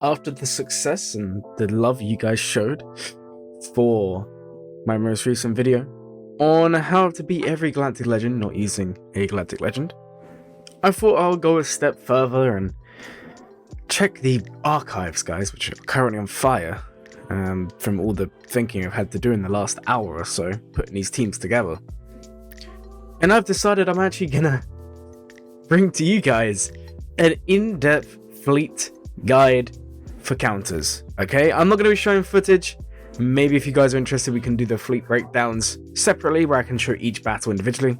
after the success and the love you guys showed for my most recent video on how to beat every Galactic Legend not using a Galactic Legend, I thought I'll go a step further and check the archives, guys, which are currently on fire from all the thinking I've had to do in the last hour or so, putting these teams together. And I've decided I'm actually gonna bring to you guys an in-depth fleet guide for counters, okay? I'm not going to be showing footage. Maybe if you guys are interested, we can do the fleet breakdowns separately where I can show each battle individually.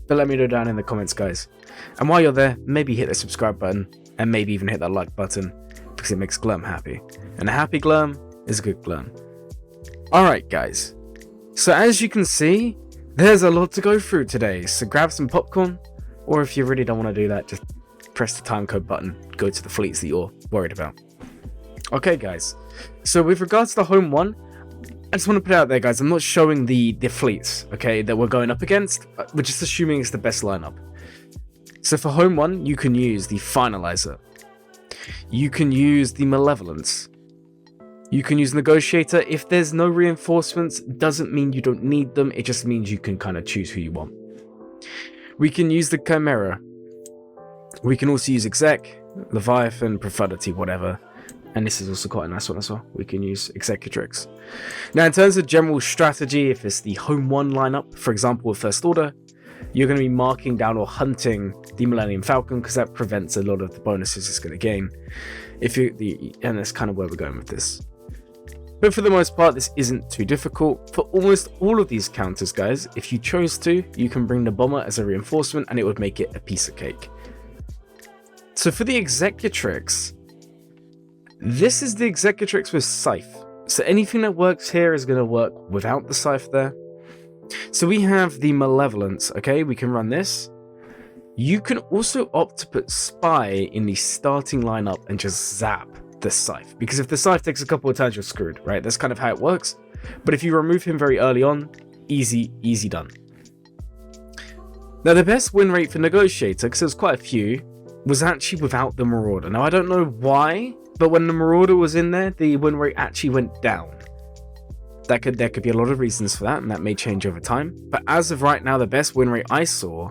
But let me know down in the comments, guys. And while you're there, maybe hit the subscribe button and maybe even hit that like button because it makes Glurm happy. And a happy Glurm is a good Glurm. Alright, guys. So as you can see, there's a lot to go through today. So grab some popcorn, or if you really don't want to do that, just press the timecode button, go to the fleets that you're worried about. Okay, guys, so with regards to the home one, I just want to put it out there, guys, I'm not showing the fleets, okay, that we're going up against. We're just assuming it's the best lineup. So for home one, you can use the Finalizer. You can use the Malevolence. You can use Negotiator. If there's no reinforcements, doesn't mean you don't need them, it just means you can kind of choose who you want. We can use the Chimaera. We can also use Exec, Leviathan, Profundity, whatever. And this is also quite a nice one as well. We can use Executrix. Now, in terms of general strategy, if it's the home one lineup, for example, with First Order, you're going to be marking down or hunting the Millennium Falcon because that prevents a lot of the bonuses it's going to gain. And that's kind of where we're going with this. But for the most part, this isn't too difficult. For almost all of these counters, guys, if you chose to, you can bring the Bomber as a reinforcement and it would make it a piece of cake. So for the Executrix, this is the Executrix with Scythe. So anything that works here is going to work without the Scythe there. So we have the Malevolence, okay? We can run this. You can also opt to put Spy in the starting lineup and just zap the Scythe. Because if the Scythe takes a couple of turns, you're screwed, right? That's kind of how it works. But if you remove him very early on, easy done. Now the best win rate for Negotiator, because there's quite a few, was actually without the Marauder. Now I don't know why, but when the Marauder was in there, the win rate actually went down. There could be a lot of reasons for that, and that may change over time. But as of right now, the best win rate I saw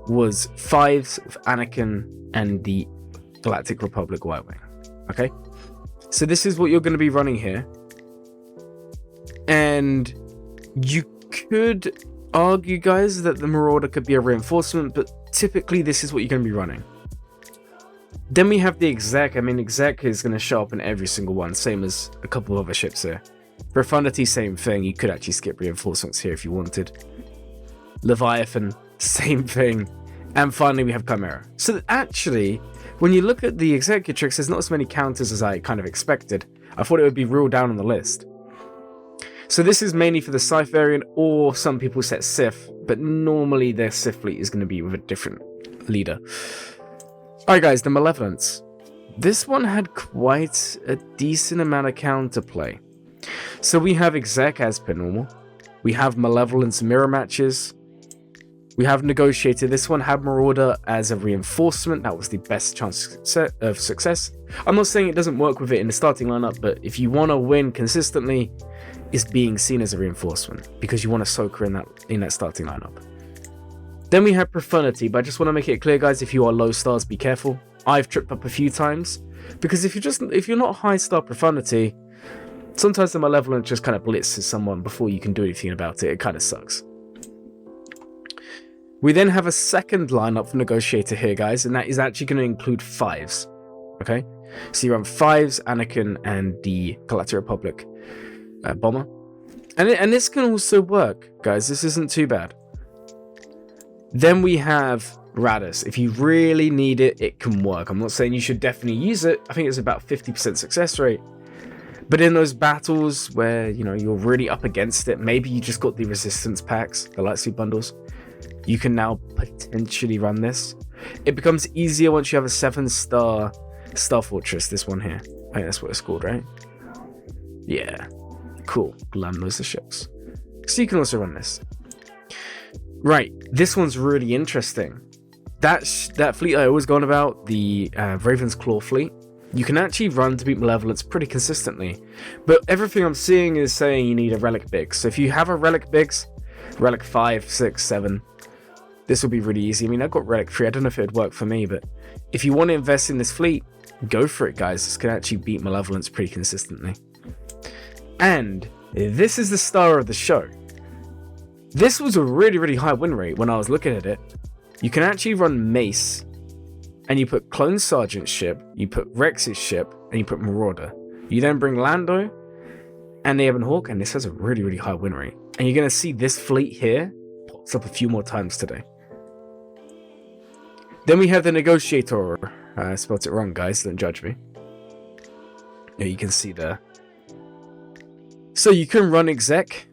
was 5s with Anakin and the Galactic Republic White Wing. Okay? So this is what you're going to be running here. And you could argue, guys, that the Marauder could be a reinforcement, but typically this is what you're going to be running. Then we have the Exec. I mean, Exec is going to show up in every single one, same as a couple of other ships here. Profundity, same thing. You could actually skip reinforcements here if you wanted. Leviathan, same thing. And finally, we have Chimaera. So actually, when you look at the Executrix, there's not as many counters as I kind of expected. I thought it would be real down on the list. So this is mainly for the Scythe variant, or some people set Sith, but normally their Sith fleet is going to be with a different leader. Alright guys, the Malevolence. This one had quite a decent amount of counterplay. So we have Exec as per normal. We have Malevolence mirror matches. We have Negotiator. This one had Marauder as a reinforcement. That was the best chance of success. I'm not saying it doesn't work with it in the starting lineup, but if you want to win consistently, it's being seen as a reinforcement because you want to soak her in that starting lineup. Then we have Profundity, but I just want to make it clear, guys, if you are low stars, be careful. I've tripped up a few times because if you're not high star Profundity, sometimes the Malevolence just kind of blitzes someone before you can do anything about it. It kind of sucks. We then have a second lineup for Negotiator here, guys, and that is actually going to include 5s. Okay, so you run 5s, Anakin, and the Galactic Republic Bomber, and this can also work, guys. This isn't too bad. Then we have Raddus. If you really need it, it can work. I'm not saying you should definitely use it. I think it's about 50% success rate. But in those battles where, you know, you're really up against it, maybe you just got the resistance packs, the lightsuit bundles, you can now potentially run this. It becomes easier once you have a 7-star Star Fortress, this one here. I think that's what it's called, right? Yeah. Cool. Land those the ships. So you can also run this. Right, this one's really interesting. That fleet I always gone about, the Raven's Claw fleet, You can actually run to beat Malevolence pretty consistently. But everything I'm seeing is saying you need a Relic Biggs. So if you have a Relic Biggs, Relic 5, 6, 7, this will be really easy. I mean, I've got Relic 3. I don't know if it would work for me, but if you want to invest in this fleet, go for it, guys. This can actually beat Malevolence pretty consistently. And this is the star of the show. This was a really, really high win rate when I was looking at it. You can actually run Mace, and you put Clone Sergeant's ship, you put Rex's ship, and you put Marauder. You then bring Lando and the Ebon Hawk, and this has a really, really high win rate. And you're going to see this fleet here pops up a few more times today. Then we have the Negotiator. I spelled it wrong, guys, don't judge me. Yeah, you can see there. So you can run Exec.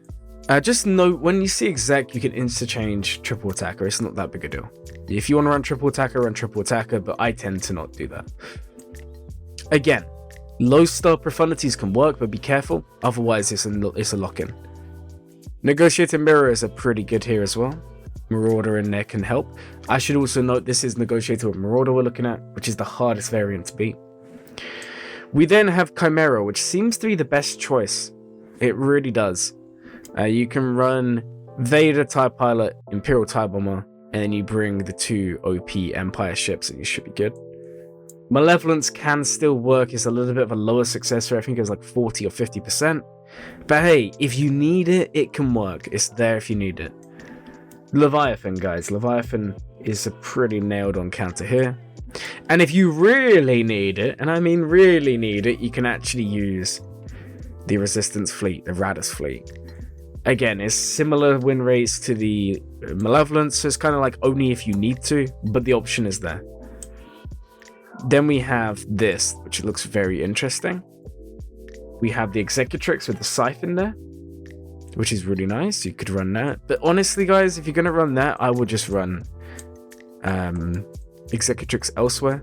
Just note, when you see Exec, you can interchange Triple Attacker. It's not that big a deal. If you want to run Triple Attacker, but I tend to not do that. Again, low star Profundities can work, but be careful. Otherwise, it's a lock-in. Negotiator Mirrors are pretty good here as well. Marauder in there can help. I should also note this is Negotiator with Marauder we're looking at, which is the hardest variant to beat. We then have Chimaera, which seems to be the best choice. It really does. You can run Vader TIE Pilot, Imperial TIE Bomber, and then you bring the 2 OP Empire ships and you should be good. Malevolence can still work. It's a little bit of a lower success rate. I think it's like 40 or 50%. But hey, if you need it, it can work. It's there if you need it. Leviathan, guys. Leviathan is a pretty nailed on counter here. And if you really need it, and I mean really need it, you can actually use the Resistance fleet, the Raddus fleet. Again, it's similar win rates to the Malevolence, so it's kind of like only if you need to, but the option is there. Then we have this, which looks very interesting. We have the Executrix with the Scythe in there, which is really nice. You could run that. But honestly, guys, if you're going to run that, I would just run Executrix elsewhere.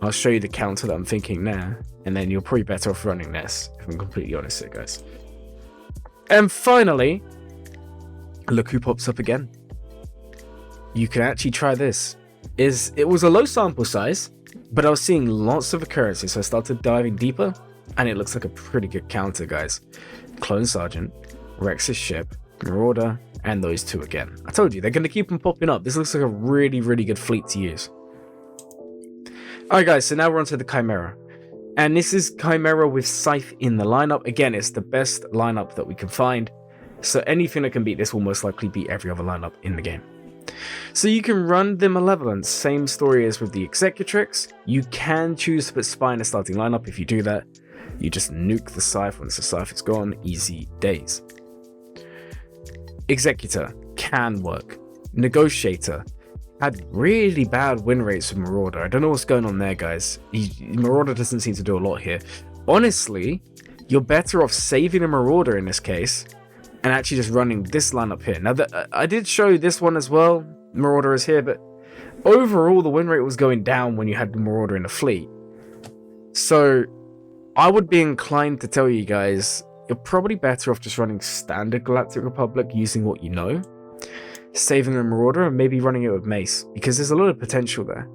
I'll show you the counter that I'm thinking now, and then you're probably better off running this, if I'm completely honest here, guys. And finally, look who pops up again. You can actually try this. It was a low sample size, but I was seeing lots of occurrences, so I started diving deeper, and it looks like a pretty good counter, guys. Clone Sergeant, Rex's ship, Marauder, and those 2 again. I told you, they're going to keep them popping up. This looks like a really, really good fleet to use. Alright guys, so now we're on to the Chimaera. And this is Chimaera with Scythe in the lineup. Again, it's the best lineup that we can find. So anything that can beat this will most likely beat every other lineup in the game. So you can run the Malevolence, same story as with the Executrix. You can choose to put Spy in a starting lineup. If you do that, you just nuke the Scythe. Once the Scythe is gone, easy days. Executor can work. Negotiator had really bad win rates with Marauder. I don't know what's going on there, guys. Marauder doesn't seem to do a lot here. Honestly, you're better off saving a Marauder in this case and actually just running this lineup here. Now, I did show this one as well. Marauder is here, but overall, the win rate was going down when you had the Marauder in the fleet. So I would be inclined to tell you guys, you're probably better off just running standard Galactic Republic using what you know, saving the Marauder, and maybe running it with Mace, because there's a lot of potential there.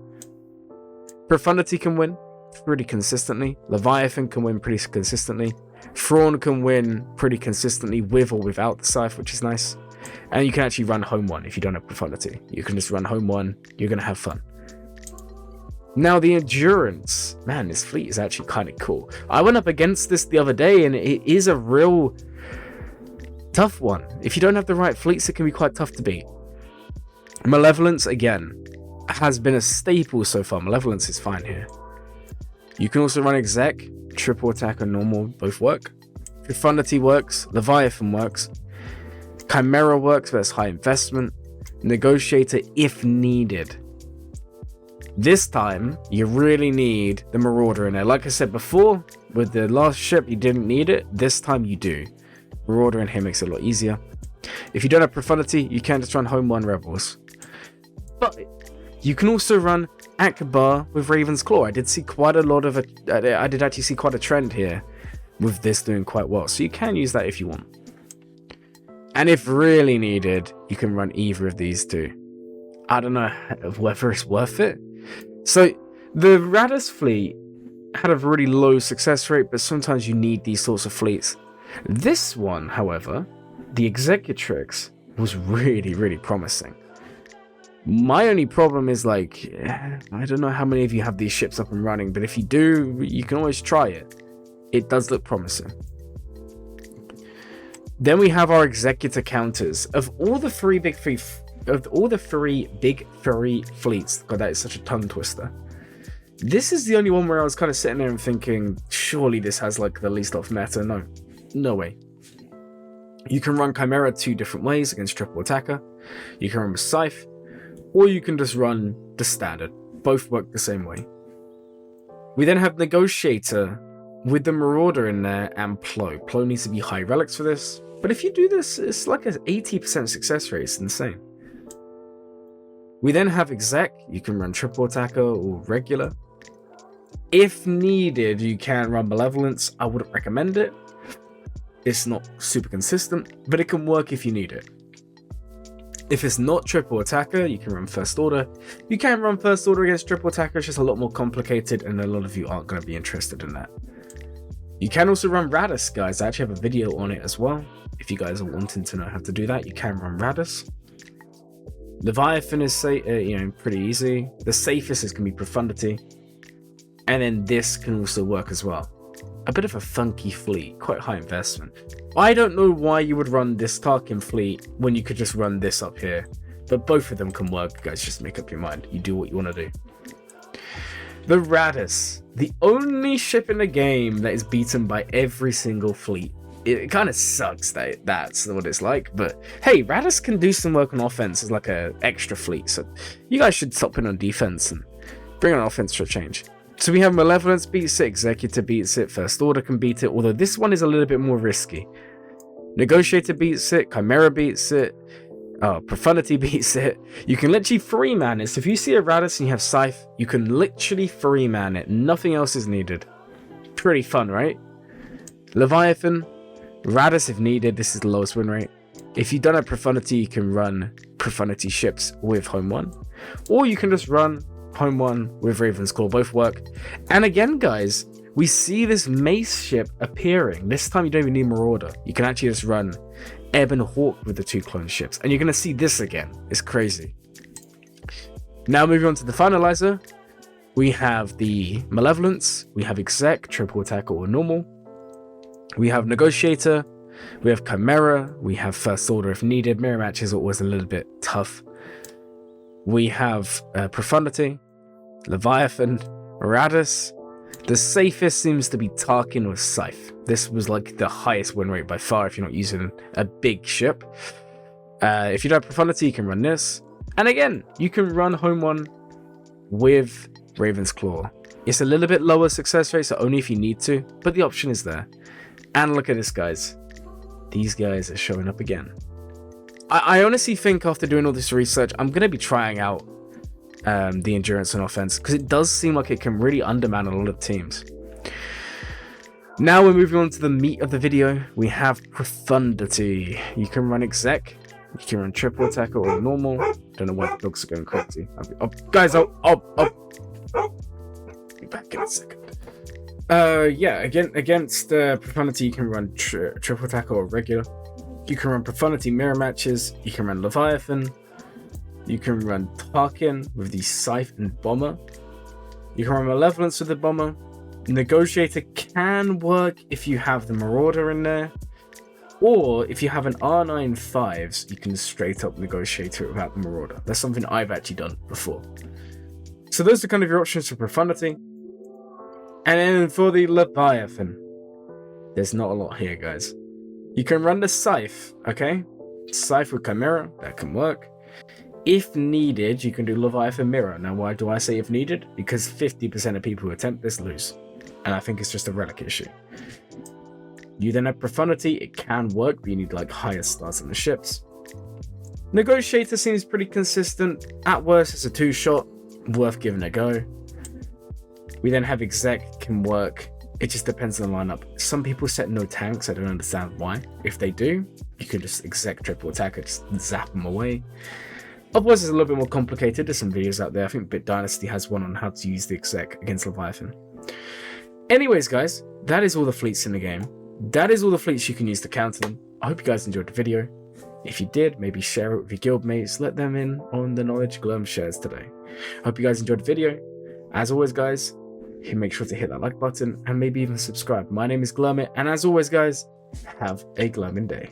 Profundity can win pretty consistently. Leviathan can win pretty consistently. Thrawn can win pretty consistently with or without the Scythe, which is nice. And you can actually run Home 1 if you don't have Profundity. You can just run Home 1, you're going to have fun. Now the Endurance, man, this fleet is actually kind of cool. I went up against this the other day, and it is a real tough one. If you don't have the right fleets, it can be quite tough to beat. Malevolence, again, has been a staple so far. Malevolence is fine here. You can also run Exec, Triple Attack and Normal, both work. Profundity works, Leviathan works, Chimaera works, but it's high investment. Negotiator if needed. This time, you really need the Marauder in there. Like I said before, with the last ship, you didn't need it. This time you do. Marauder in here makes it a lot easier. If you don't have Profundity, you can just run Home 1 Rebels. But you can also run Akbar with Raven's Claw. I did see quite a lot of I did actually see quite a trend here with this doing quite well. So you can use that if you want. And if really needed, you can run either of these 2. I don't know whether it's worth it. So the Raddus fleet had a really low success rate, but sometimes you need these sorts of fleets. This one, however, the Executrix, was really, really promising. My only problem is, like, I don't know how many of you have these ships up and running, but if you do, you can always try it. It does look promising. Then we have our Executor counters. Of all the three big furry fleets, God, that is such a tongue twister. This is the only one where I was kind of sitting there and thinking, surely this has like the least off meta. No way. You can run Chimaera 2 different ways against triple attacker. You can run with Scythe, or you can just run the standard. Both work the same way. We then have Negotiator with the Marauder in there and Plo. Plo needs to be high relics for this, but if you do this, it's like an 80% success rate. It's insane. We then have Exec. You can run triple attacker or regular. If needed, you can run Malevolence. I wouldn't recommend it. It's not super consistent, but it can work if you need it. If it's not triple attacker, you can run first order. You can run first order against triple attacker. It's just a lot more complicated, and a lot of you aren't going to be interested in that. You can also run Raddus, guys. I actually have a video on it as well. If you guys are wanting to know how to do that, you can run Raddus. Leviathan is pretty easy. The safest is going to be Profundity. And then this can also work as well. A bit of a funky fleet, quite high investment. I don't know why you would run this Tarkin fleet when you could just run this up here. But both of them can work, guys. Just make up your mind. You do what you want to do. The Raddus. The only ship in the game that is beaten by every single fleet. It kind of sucks that that's what it's like. But hey, Raddus can do some work on offense as like an extra fleet. So you guys should stop putting on defense and bring on offense for a change. So we have Malevolence beats it, Executor beats it, First Order can beat it, although this one is a little bit more risky. Negotiator beats it, Chimaera beats it, Profundity beats it. You can literally free man it. So if you see a Raddus and you have Scythe, you can literally free man it. Nothing else is needed. Pretty fun, right? Leviathan, Raddus if needed. This is the lowest win rate. If you don't have Profundity, you can run Profundity ships with Home 1. Or you can just run Home 1 with Raven's Claw. Both work. And again, guys, we see this Mace ship appearing. This time you don't even need Marauder. You can actually just run Ebb and Hawk with the 2 clone ships. And you're going to see this again. It's crazy. Now moving on to the Finalizer. We have the Malevolence. We have Exec, triple attack or normal. We have Negotiator. We have Chimaera. We have First Order if needed. Mirror matches are always a little bit tough. We have Profundity, Leviathan, Raddus. The safest seems to be Tarkin with Scythe. This was like the highest win rate by far if you're not using a big ship. If you don't have Profundity, you can run this. And again, you can run Home 1 with Raven's Claw. It's a little bit lower success rate, so only if you need to, but the option is there. And look at this, guys. These guys are showing up again. I honestly think after doing all this research, I'm going to be trying out the endurance and offense, because it does seem like it can really undermine a lot of teams. Now we're moving on to the meat of the video. We have Profundity. You can run Exec, you can run triple attacker or normal. Don't know why the dogs are going crazy. Guys, I'll be back in a second. Against Profundity, you can run triple attacker or regular. You can run Profundity mirror matches. You can run Leviathan. You can run Tarkin with the Scythe and Bomber. You can run Malevolence with the Bomber. Negotiator can work if you have the Marauder in there. Or if you have an R9 5s, you can straight up Negotiator without the Marauder. That's something I've actually done before. So those are kind of your options for Profundity. And then for the Leviathan, there's not a lot here, guys. You can run the Scythe, okay? Scythe with Chimaera, that can work. If needed, you can do Leviathan Mirror. Now, why do I say if needed? Because 50% of people who attempt this lose. And I think it's just a relic issue. You then have Profundity, it can work, but you need like higher stats on the ships. Negotiator seems pretty consistent. At worst, it's a 2-shot, worth giving a go. We then have Exec, can work. It just depends on the lineup. Some people set no tanks, I don't understand why. If they do, you can just Exec triple attack it, just zap them away. Otherwise, it's a little bit more complicated. There's some videos out there. I think Bit Dynasty has one on how to use the Exec against Leviathan. Anyways, guys, that is all the fleets in the game. That is all the fleets you can use to counter them. I hope you guys enjoyed the video. If you did, maybe share it with your guild mates. Let them in on the knowledge Glurm shares today. Hope you guys enjoyed the video. As always, guys, make sure to hit that like button and maybe even subscribe. My name is Glurmit, and as always, guys, have a glurming day.